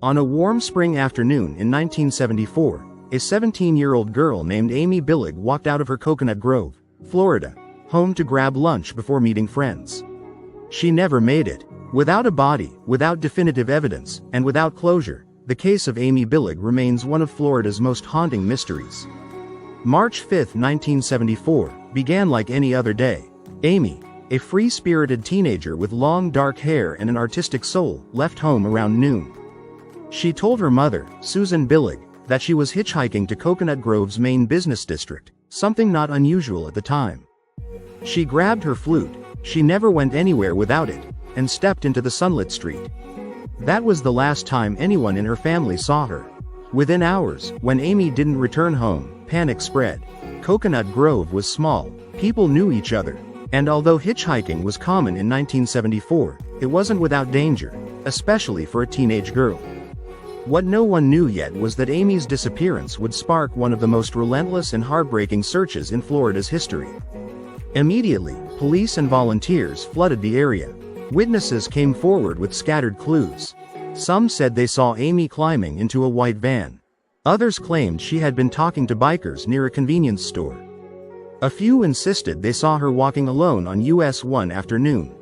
On a warm spring afternoon in 1974, a 17-year-old girl named Amy Billig walked out of her Coconut Grove, Florida, home to grab lunch before meeting friends. She never made it. Without a body, without definitive evidence, and without closure, the case of Amy Billig remains one of Florida's most haunting mysteries. March 5, 1974, began like any other day. Amy, a free-spirited teenager with long dark hair and an artistic soul, left home around noon. She told her mother, Susan Billig, that she was hitchhiking to Coconut Grove's main business district, something not unusual at the time. She grabbed her flute, she never went anywhere without it, and stepped into the sunlit street. That was the last time anyone in her family saw her. Within hours, when Amy didn't return home, panic spread. Coconut Grove was small, people knew each other, and although hitchhiking was common in 1974, it wasn't without danger, especially for a teenage girl. What no one knew yet was that Amy's disappearance would spark one of the most relentless and heartbreaking searches in Florida's history. Immediately, police and volunteers flooded the area. Witnesses came forward with scattered clues. Some said they saw Amy climbing into a white van. Others claimed she had been talking to bikers near a convenience store. A few insisted they saw her walking alone on US 1 afternoon.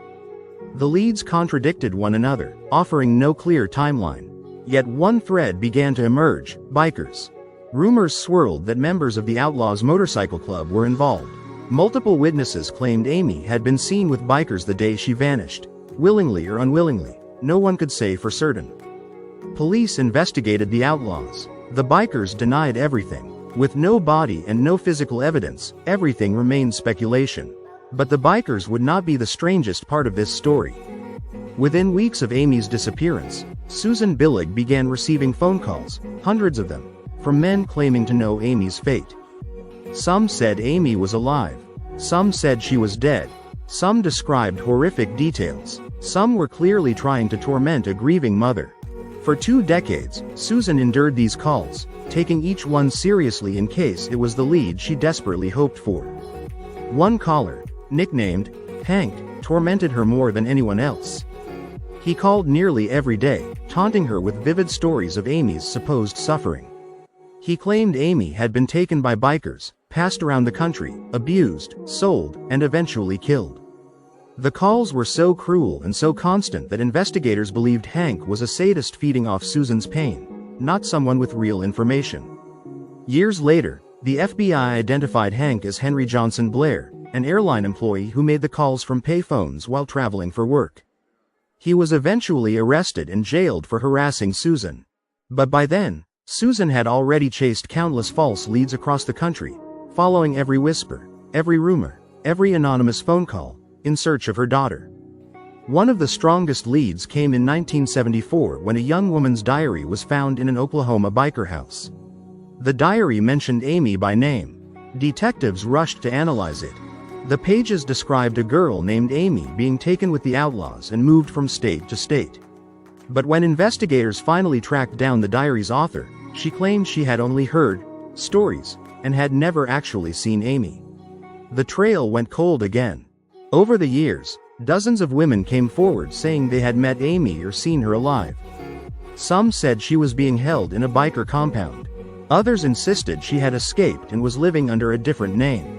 The leads contradicted one another, offering no clear timeline. Yet one thread began to emerge: bikers. Rumors swirled that members of the Outlaws motorcycle club were involved. Multiple witnesses claimed Amy had been seen with bikers the day she vanished. Willingly or unwillingly, no one could say for certain. Police investigated the Outlaws. The bikers denied everything. With no body and no physical evidence, everything remained speculation. But the bikers would not be the strangest part of this story. Within weeks of Amy's disappearance, Susan Billig began receiving phone calls, hundreds of them, from men claiming to know Amy's fate. Some said Amy was alive. Some said she was dead. Some described horrific details. Some were clearly trying to torment a grieving mother. For 2 decades, Susan endured these calls, taking each one seriously in case it was the lead she desperately hoped for. One caller, nicknamed Hank, tormented her more than anyone else. He called nearly every day, taunting her with vivid stories of Amy's supposed suffering. He claimed Amy had been taken by bikers, passed around the country, abused, sold, and eventually killed. The calls were so cruel and so constant that investigators believed Hank was a sadist feeding off Susan's pain, not someone with real information. Years later, the FBI identified Hank as Henry Johnson Blair, an airline employee who made the calls from payphones while traveling for work. He was eventually arrested and jailed for harassing Susan. But by then, Susan had already chased countless false leads across the country, following every whisper, every rumor, every anonymous phone call, in search of her daughter. One of the strongest leads came in 1974 when a young woman's diary was found in an Oklahoma biker house. The diary mentioned Amy by name. Detectives rushed to analyze it. The pages described a girl named Amy being taken with the Outlaws and moved from state to state. But when investigators finally tracked down the diary's author, she claimed she had only heard stories and had never actually seen Amy. The trail went cold again. Over the years, dozens of women came forward saying they had met Amy or seen her alive. Some said she was being held in a biker compound. Others insisted she had escaped and was living under a different name.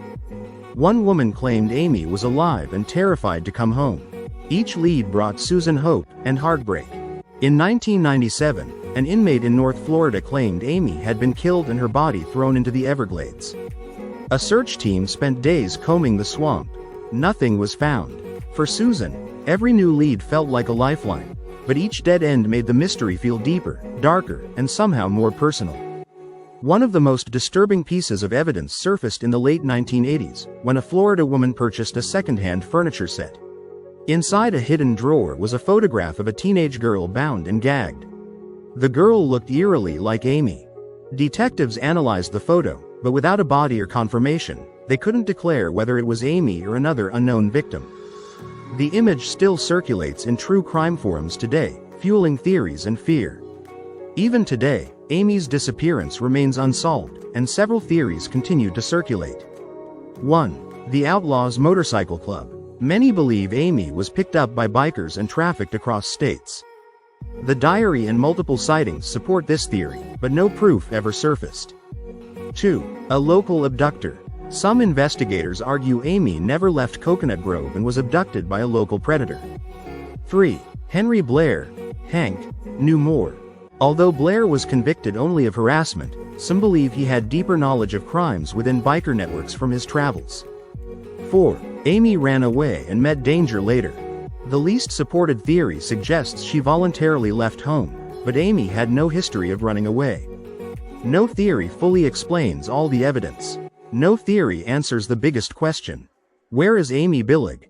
One woman claimed Amy was alive and terrified to come home. Each lead brought Susan hope and heartbreak. In 1997, an inmate in North Florida claimed Amy had been killed and her body thrown into the Everglades. A search team spent days combing the swamp. Nothing was found. For Susan, every new lead felt like a lifeline, but each dead end made the mystery feel deeper, darker, and somehow more personal. One of the most disturbing pieces of evidence surfaced in the late 1980s, when a Florida woman purchased a second-hand furniture set. Inside a hidden drawer was a photograph of a teenage girl bound and gagged. The girl looked eerily like Amy. Detectives analyzed the photo, but without a body or confirmation, they couldn't declare whether it was Amy or another unknown victim. The image still circulates in true crime forums today, fueling theories and fear. Even today, Amy's disappearance remains unsolved, and several theories continue to circulate. 1. The Outlaws Motorcycle Club. Many believe Amy was picked up by bikers and trafficked across states. The diary and multiple sightings support this theory, but no proof ever surfaced. 2. A local abductor. Some investigators argue Amy never left Coconut Grove and was abducted by a local predator. 3. Henry Blair, Hank, knew more. Although Blair was convicted only of harassment, some believe he had deeper knowledge of crimes within biker networks from his travels. 4. Amy ran away and met danger later. The least supported theory suggests she voluntarily left home, but Amy had no history of running away. No theory fully explains all the evidence. No theory answers the biggest question. Where is Amy Billig?